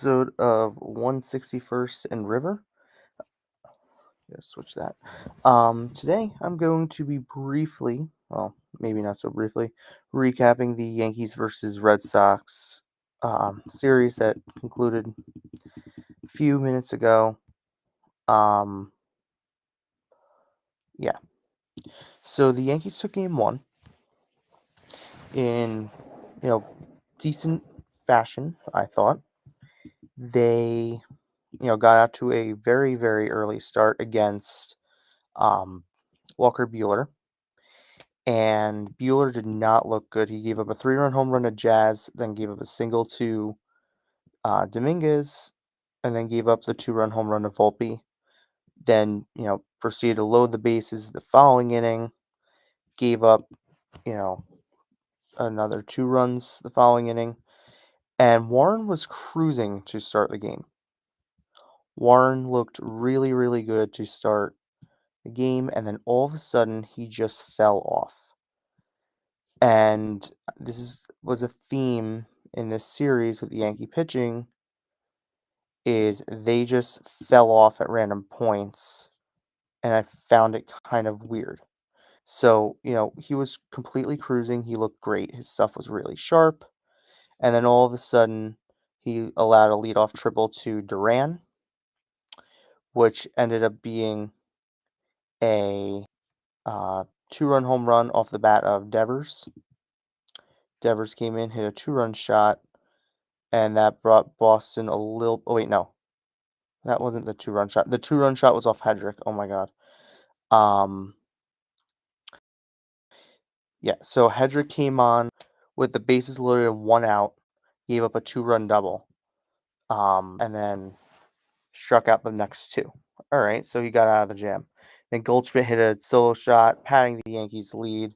episode of 161st and River. Gotta switch that. Today I'm going to be briefly, well, maybe not so briefly, recapping the Yankees versus Red Sox series that concluded a few minutes ago. Um, yeah. So the Yankees took game one in, decent fashion, I thought. They, got out to a very, very early start against um, Walker Bueller, and Bueller did not look good. He gave up a 3-run home run to Jazz, then gave up a single to Dominguez, and then gave up the 2-run home run to Volpe. Then, proceeded to load the bases the following inning, gave up, you know, another 2 runs the following inning, and Warren was cruising to start the game. Warren looked really, really good to start the game, and then all of a sudden he just fell off. And was a theme in this series with Yankee pitching is they just fell off at random points, and I found it kind of weird. So, he was completely cruising. He looked great. His stuff was really sharp. And then all of a sudden, he allowed a leadoff triple to Duran, which ended up being a 2-run home run off the bat of Devers. Devers came in, hit a 2-run shot, and that brought Boston a little. Oh, wait, no. That wasn't the 2-run shot. The 2-run shot was off Hedrick. Oh, my God. Um, yeah, so Hedrick came on with the bases loaded and 1 out, gave up a 2-run double, and then struck out the next 2. All right, so he got out of the jam. Then Goldschmidt hit a solo shot, padding the Yankees' lead.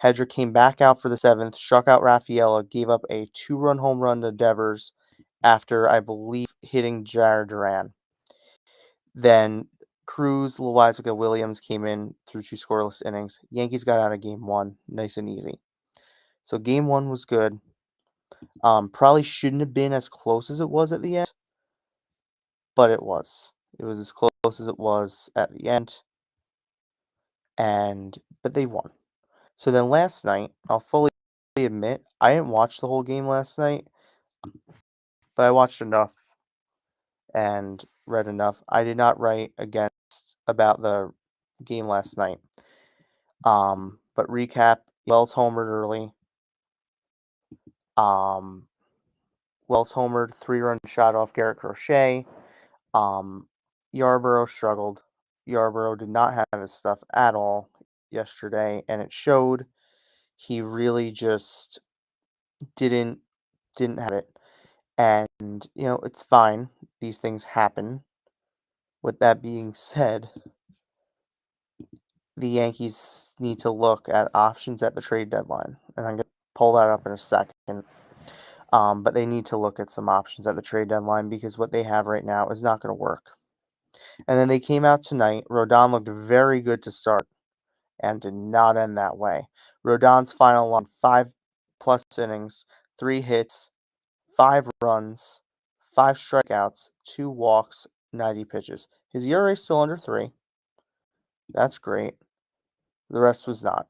Hedrick came back out for the 7th, struck out Rafaela, gave up a 2-run home run to Devers after, I believe, hitting Jared Duran. Then Cruz, Loaizaga, Williams came in through 2 scoreless innings. Yankees got out of game 1, nice and easy. So game 1 was good. Probably shouldn't have been as close as it was at the end, but it was. It was as close as it was at the end, but they won. So then last night, I'll fully admit, I didn't watch the whole game last night, but I watched enough and read enough. I did not write about the game last night. But recap, Wells homered early. Wells homered, 3-run shot off Garrett Crochet. Yarborough struggled. Yarborough did not have his stuff at all yesterday, and it showed. He really just didn't have it. And, it's fine. These things happen. With that being said, the Yankees need to look at options at the trade deadline. And I'm going to pull that up in a second. But they need to look at some options at the trade deadline because what they have right now is not going to work. And then they came out tonight. Rodon looked very good to start and did not end that way. Rodon's final line, 5+ innings, 3 hits, 5 runs, 5 strikeouts, 2 walks, 90 pitches. His ERA is still under 3. That's great. The rest was not.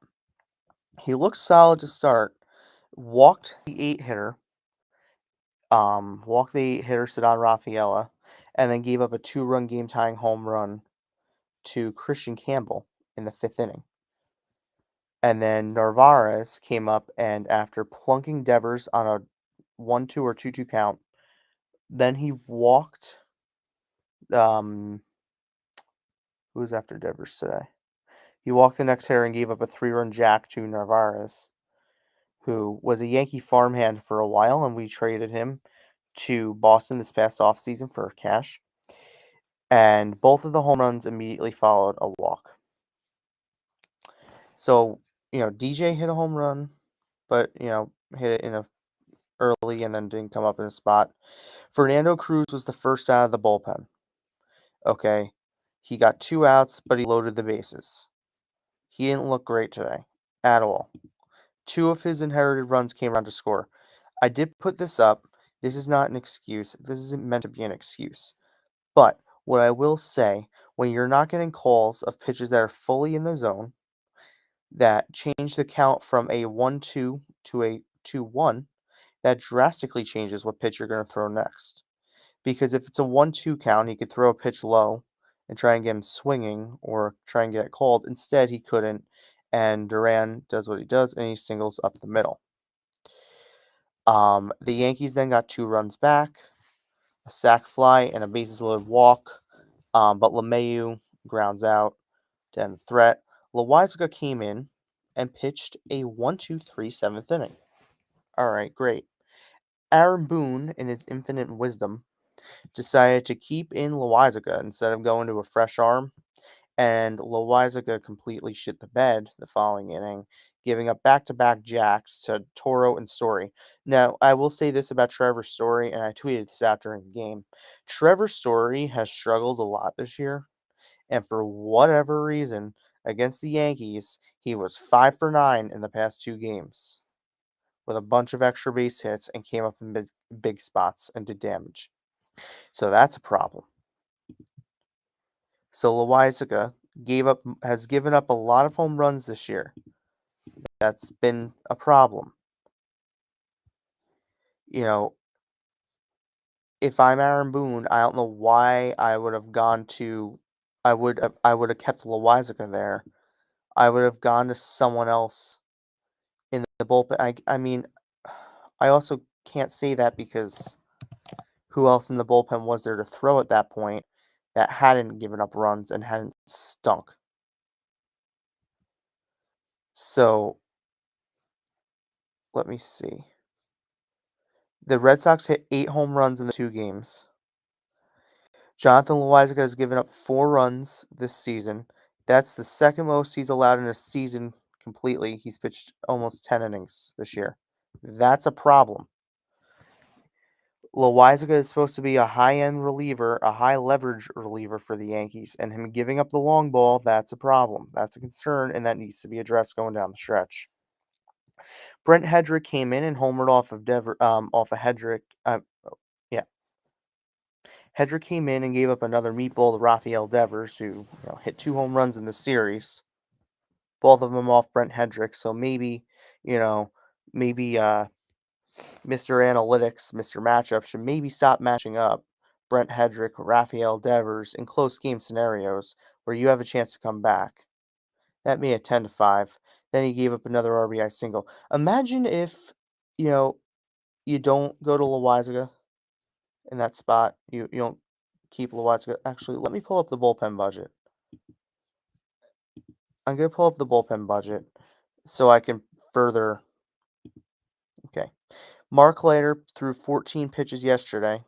He looked solid to start. Walked the 8-hitter. Cedon Rafaela, and then gave up a 2-run game-tying home run to Christian Campbell in the 5th inning. And then Narvaez came up, and after plunking Devers on a 1-2 or 2-2 count, then he walked. Who was after Devers today? He walked the next hitter and gave up a 3-run jack to Narvaez, who was a Yankee farmhand for a while, and we traded him to Boston this past offseason for cash. And both of the home runs immediately followed a walk. So, DJ hit a home run, but, hit it early and then didn't come up in a spot. Fernando Cruz was the first out of the bullpen. Okay. He got 2 outs, but he loaded the bases. He didn't look great today at all. 2 of his inherited runs came around to score. I did put this up This is not an excuse. This isn't meant to be an excuse. But what I will say, when you're not getting calls of pitches that are fully in the zone that change the count from a 1-2 to a 2-1, that drastically changes what pitch you're going to throw next. Because if it's a 1-2 count, he could throw a pitch low and try and get him swinging or try and get it called. Instead, he couldn't. And Duran does what he does and he singles up the middle. The Yankees then got 2 runs back, a sac fly, and a bases loaded walk. But LeMahieu grounds out to end the threat. Loizaga came in and pitched a 1-2-3 seventh inning. All right, great. Aaron Boone, in his infinite wisdom, decided to keep in Loizaga instead of going to a fresh arm, and Loizaga completely shit the bed the following inning, giving up back-to-back jacks to Toro and Story. Now, I will say this about Trevor Story, and I tweeted this out during the game. Trevor Story has struggled a lot this year, and for whatever reason, against the Yankees, he was 5 for 9 in the past 2 games with a bunch of extra base hits and came up in big spots and did damage. So that's a problem. So Loizaga has given up a lot of home runs this year. That's been a problem. You know, if I'm Aaron Boone, I don't know why I would have gone to I would have kept Loizaga there. I would have gone to someone else in the bullpen. I mean, I also can't say that because who else in the bullpen was there to throw at that point that hadn't given up runs and hadn't stunk? So let me see. The Red Sox hit 8 home runs in the 2 games. Jonathan Loáisiga has given up 4 runs this season. That's the second most he's allowed in a season completely. He's pitched almost 10 innings this year. That's a problem. Loáisiga is supposed to be a high-end reliever, a high-leverage reliever for the Yankees, and him giving up the long ball, that's a problem. That's a concern, and that needs to be addressed going down the stretch. Brent Hedrick came in and homered off of Hedrick. Yeah, Hedrick came in and gave up another meatball to Rafael Devers, who hit 2 home runs in the series, both of them off Brent Hedrick. So maybe, you know, maybe Mr. Analytics, Mr. Matchup should maybe stop matching up Brent Hedrick, Rafael Devers in close game scenarios where you have a chance to come back. That made it 10-5. Then he gave up another RBI single. Imagine if, you know, you don't go to Loizaga in that spot. You don't keep Loizaga. Actually, let me pull up the bullpen budget. I'm gonna pull up the bullpen budget so I can further. Okay, Mark Leiter threw 14 pitches yesterday.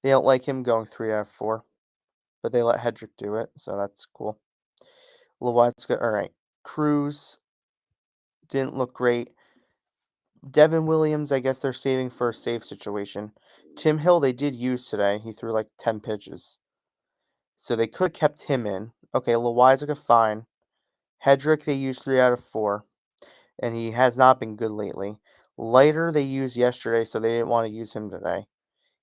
They don't like him going 3 out of 4, but they let Hedrick do it, so that's cool. Loizaga, all right. Cruz didn't look great. Devin Williams, I guess they're saving for a safe situation. Tim Hill, they did use today. He threw like 10 pitches. So they could have kept him in. Okay, Loizaga, fine. Hedrick, they used 3 out of 4, and he has not been good lately. Leiter, they used yesterday, so they didn't want to use him today.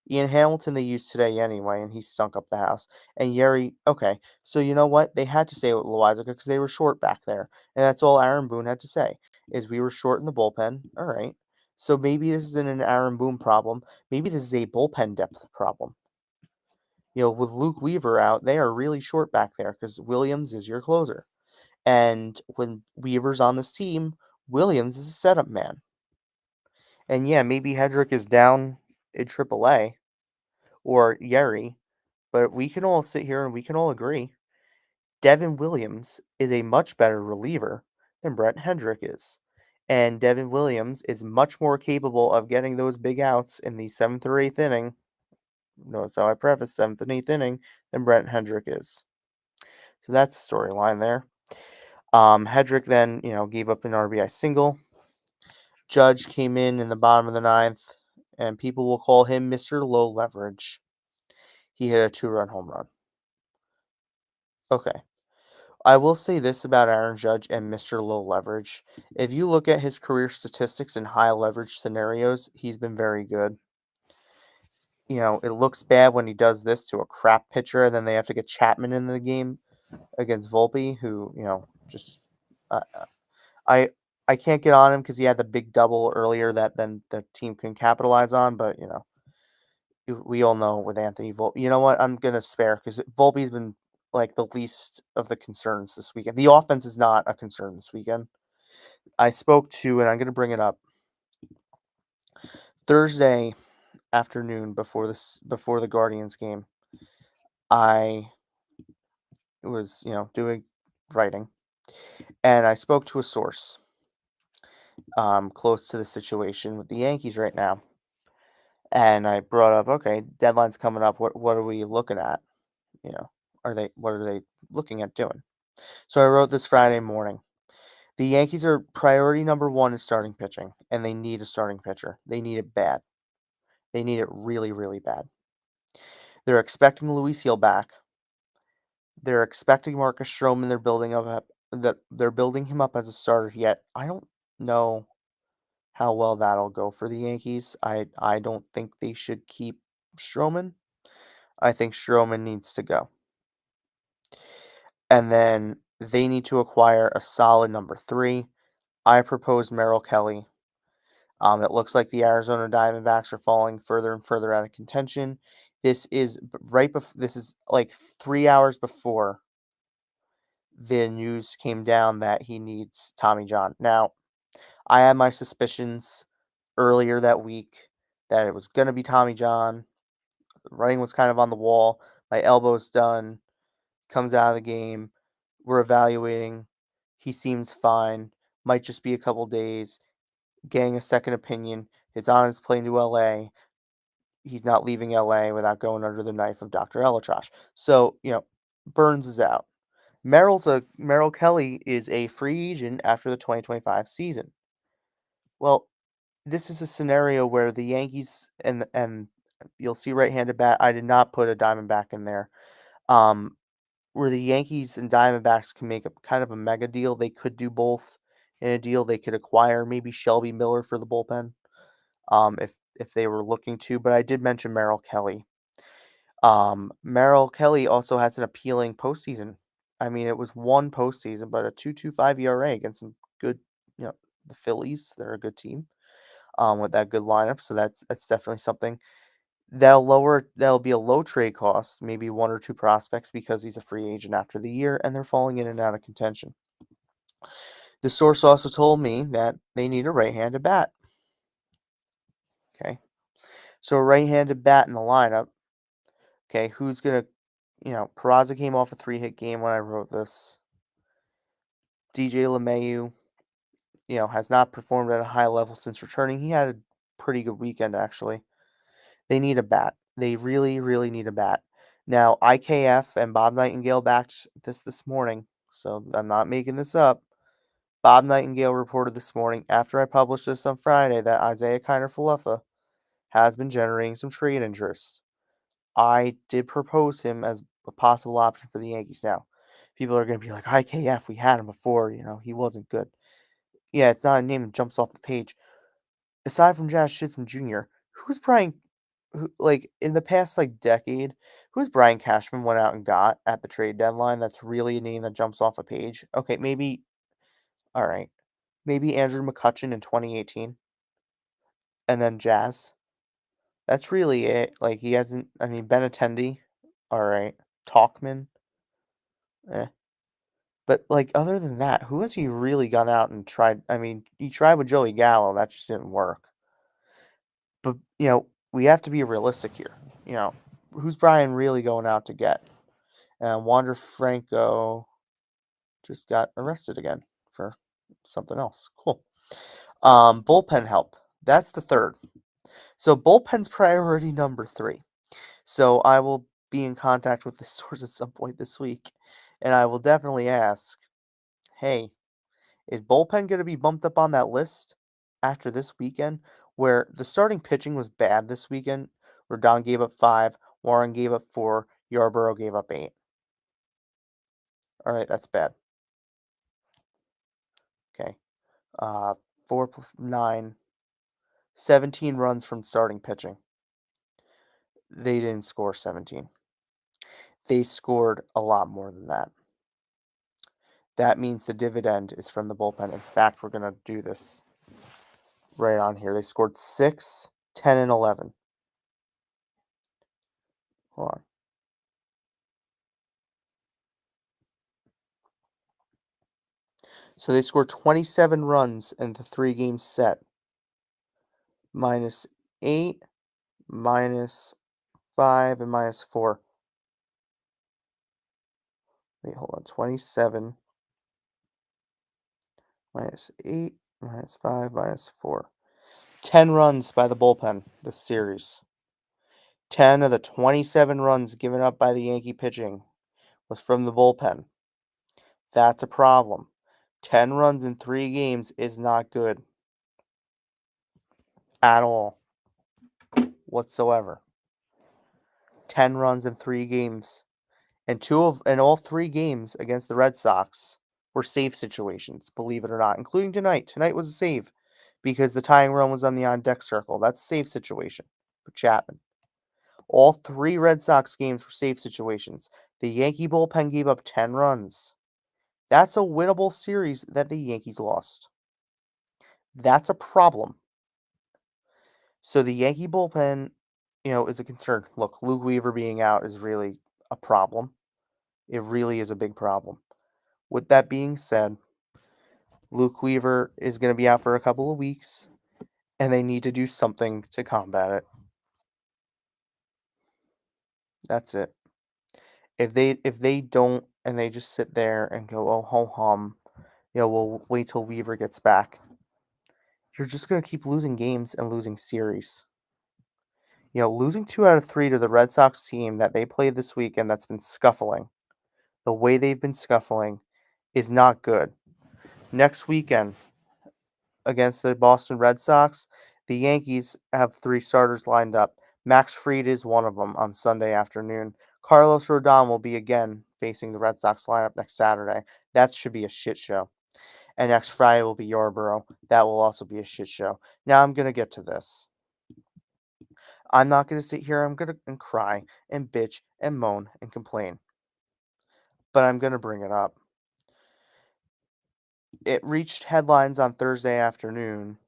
Ian Hamilton, they used today anyway, and he stunk up the house. And Yeri, okay, so you know what? They had to stay with Loizaga because they were short back there. And that's all Aaron Boone had to say, is we were short in the bullpen. All right. So maybe this isn't an Aaron Boone problem. Maybe this is a bullpen depth problem. With Luke Weaver out, they are really short back there because Williams is your closer. And when Weaver's on this team, Williams is a setup man. And yeah, maybe Hedrick is down in AAA or Yeri, but we can all sit here and we can all agree Devin Williams is a much better reliever than Brent Hendrick is. And Devin Williams is much more capable of getting those big outs in the 7th or 8th inning. Notice how I preface 7th and 8th inning than Brent Hendrick is. So that's the storyline there. Hedrick then, gave up an RBI single. Judge came in the bottom of the 9th, and people will call him Mr. Low Leverage. He hit a 2-run home run. Okay. I will say this about Aaron Judge and Mr. Low Leverage. If you look at his career statistics in high leverage scenarios, he's been very good. It looks bad when he does this to a crap pitcher, and then they have to get Chapman in the game against Volpe, who, just uh, I I can't get on him because he had the big double earlier that then the team can capitalize on, but we all know with Anthony Volpe. You know what? I'm gonna spare because Volpe's been like the least of the concerns this weekend. The offense is not a concern this weekend. I spoke to, and I'm gonna bring it up Thursday afternoon before the Guardians game. I was doing writing, and I spoke to a source close to the situation with the Yankees right now, and I brought up, okay, deadline's coming up. What are we looking at? You know, what are they looking at doing? So I wrote this Friday morning. The Yankees are priority number one is starting pitching, and they need a starting pitcher. They need it bad. They need it really, really bad. They're expecting Luis Heel back. They're expecting Marcus Stroman. They're building him up as a starter. Yet I don't know how well that'll go for the Yankees. I don't think they should keep Stroman. I think Stroman needs to go, and then they need to acquire a solid number three. I propose Merrill Kelly. It looks like the Arizona Diamondbacks are falling further and further out of contention. This is like 3 hours before the news came down that he needs Tommy John. Now, I had my suspicions earlier that week that it was going to be Tommy John. The writing was kind of on the wall. My elbow's done. Comes out of the game. We're evaluating. He seems fine. Might just be a couple days. Getting a second opinion. He's on his plane to LA. He's not leaving LA without going under the knife of Dr. Elatrosh. So, Burns is out. Merrill Kelly is a free agent after the 2025 season. Well, this is a scenario where the Yankees and you'll see right-handed bat. I did not put a Diamondback in there. Where the Yankees and Diamondbacks can make a kind of a mega deal. They could do both in a deal. They could acquire maybe Shelby Miller for the bullpen, if they were looking to. But I did mention Merrill Kelly. Merrill Kelly also has an appealing postseason. I mean, it was one postseason, but a 2.25 ERA against some good, the Phillies. They're a good team, with that good lineup. So that's definitely something that'll be a low trade cost, maybe one or two prospects because he's a free agent after the year, and they're falling in and out of contention. The source also told me that they need a right-handed bat. Okay, so a right-handed bat in the lineup. Okay, who's gonna Peraza came off a 3-hit game when I wrote this. DJ LeMahieu, has not performed at a high level since returning. He had a pretty good weekend, actually. They need a bat. They really, really need a bat. Now, IKF and Bob Nightingale backed this morning, so I'm not making this up. Bob Nightingale reported this morning after I published this on Friday that Isaiah Kiner-Falefa has been generating some trade interest. I did propose him as a possible option for the Yankees. Now, people are going to be like, IKF, we had him before, he wasn't good. Yeah, it's not a name that jumps off the page. Aside from Jazz Chisholm Jr., who's Brian, like, in the past, like, decade, who's Brian Cashman went out and got at the trade deadline that's really a name that jumps off a page? Okay, maybe, all right, maybe Andrew McCutchen in 2018, and then Jazz. That's really it. Like, he hasn't, I mean, Ben Attendee, all right, Talkman, eh. But, like, other than that, who has he really gone out and tried? I mean, he tried with Joey Gallo, that just didn't work. But, we have to be realistic here. Who's Brian really going out to get? Wander Franco just got arrested again for something else. Cool. Bullpen help. That's the third. So bullpen's priority number three. So I will be in contact with the source at some point this week, and I will definitely ask, hey, is bullpen going to be bumped up on that list after this weekend where the starting pitching was bad this weekend? Rodon gave up 5, Warren gave up 4, Yarborough gave up 8. All right, that's bad. Okay. 4 plus 9, 17 runs from starting pitching. They didn't score 17. They scored a lot more than that. That means the dividend is from the bullpen. In fact, we're going to do this right on here. They scored 6, 10, and 11. Hold on. So they scored 27 runs in the 3 game set. -8, -5, and -4. Wait, hold on. 27 -8, -5, -4. 10 runs by the bullpen this series. 10 of the 27 runs given up by the Yankee pitching was from the bullpen. That's a problem. 10 runs in 3 games is not good at all, whatsoever. 10 runs in 3 games. And all 3 games against the Red Sox were save situations, believe it or not, including tonight. Tonight was a save because the tying run was on the on deck circle. That's a save situation for Chapman. All 3 Red Sox games were save situations. The Yankee bullpen gave up 10 runs. That's a winnable series that the Yankees lost. That's a problem. So the Yankee bullpen, is a concern. Look, Luke Weaver being out is really a problem. It really is a big problem. With that being said, Luke Weaver is going to be out for a couple of weeks, and they need to do something to combat it. That's it. If they don't, and they just sit there and go, oh ho hum, we'll wait till Weaver gets back. You're just going to keep losing games and losing series. Losing 2 out of 3 to the Red Sox team that they played this weekend that's been scuffling, the way they've been scuffling, is not good. Next weekend against the Boston Red Sox, the Yankees have 3 starters lined up. Max Fried is one of them on Sunday afternoon. Carlos Rodon will be again facing the Red Sox lineup next Saturday. That should be a shit show. And next Friday will be Yarborough. That will also be a shit show. Now I'm going to get to this. I'm not going to sit here. I'm going to cry and bitch and moan and complain. But I'm going to bring it up. It reached headlines on Thursday afternoon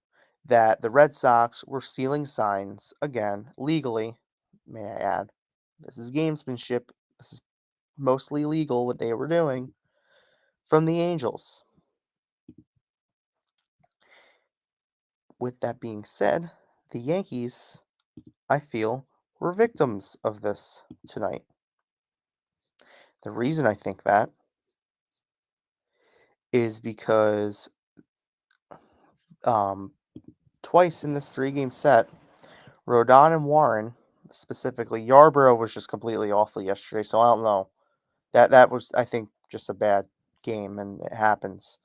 that the Red Sox were stealing signs again, legally, may I add. This is gamesmanship. This is mostly legal what they were doing from the Angels. With that being said, the Yankees, I feel, were victims of this tonight. The reason I think that is because um, twice in this 3 game set, Rodon and Warren, specifically, Yarborough was just completely awful yesterday, so I don't know. That was, I think, just a bad game, and it happens.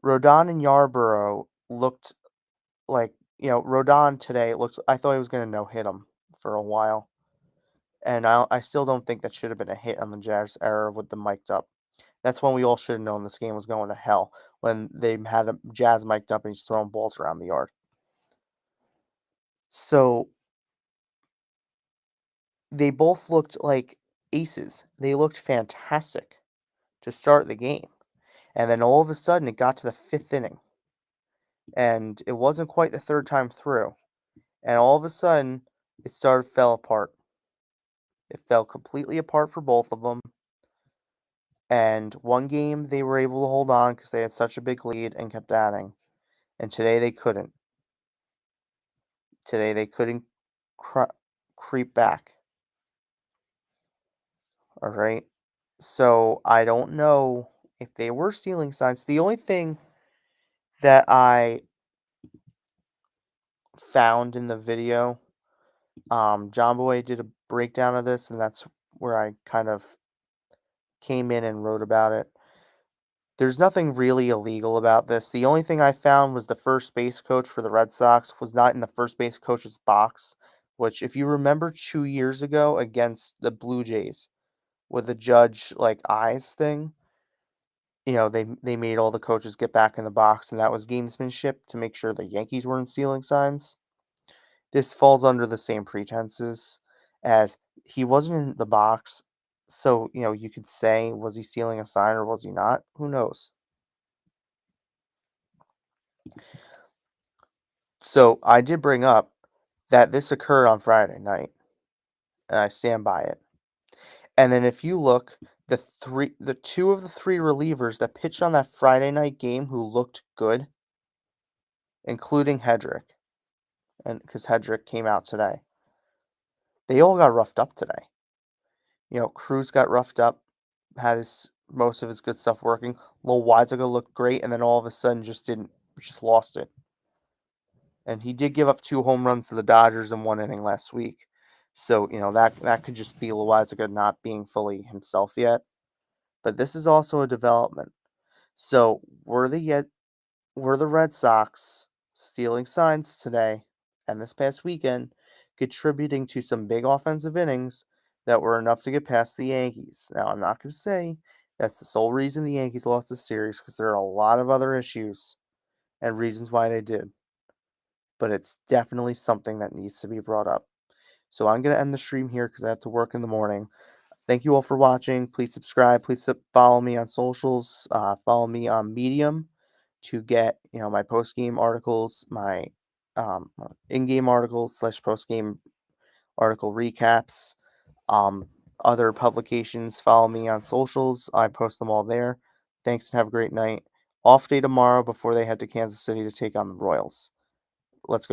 Rodon and Yarborough looked like, Rodon today looked. I thought he was going to no hit him for a while, and I still don't think that should have been a hit on the Jazz error with the mic'd up. That's when we all should have known this game was going to hell when they had a Jazz mic'd up and he's throwing balls around the yard. So they both looked like aces. They looked fantastic to start the game. And then all of a sudden it got to the 5th inning. And it wasn't quite the 3rd time through. And all of a sudden it fell apart. It fell completely apart for both of them. And one game they were able to hold on because they had such a big lead and kept adding. And today they couldn't. Today they couldn't creep back. All right. So I don't know if they were stealing signs. The only thing that I found in the video, John Boy did a breakdown of this, and that's where I kind of came in and wrote about it. There's nothing really illegal about this. The only thing I found was the first base coach for the Red Sox was not in the first base coach's box, which, if you remember 2 years ago against the Blue Jays with the judge eyes thing, they made all the coaches get back in the box, and that was gamesmanship to make sure the Yankees weren't stealing signs. This falls under the same pretenses as he wasn't in the box, so, you could say, was he stealing a sign or was he not? Who knows? So, I did bring up that this occurred on Friday night, and I stand by it. And then if you look, the 2 of the 3 relievers that pitched on that Friday night game who looked good, including Hedrick, and because Hedrick came out today, they all got roughed up today. Cruz got roughed up, had his most of his good stuff working. Lil Weiziger looked great, and then all of a sudden just lost it. And he did give up 2 home runs to the Dodgers in 1 inning last week. So, that could just be Lil Weiziger not being fully himself yet. But this is also a development. So, were the Red Sox stealing signs today and this past weekend, contributing to some big offensive innings that were enough to get past the Yankees? Now, I'm not going to say that's the sole reason the Yankees lost the series because there are a lot of other issues and reasons why they did, but it's definitely something that needs to be brought up. So, I'm going to end the stream here because I have to work in the morning. Thank you all for watching. Please subscribe. Please follow me on socials. Follow me on Medium to get my post game articles, my in game articles / post game article recaps. Um, Other publications. Follow me on socials. I post them all there. Thanks and have a great night. Off day tomorrow before they head to Kansas City to take on the Royals. Let's go.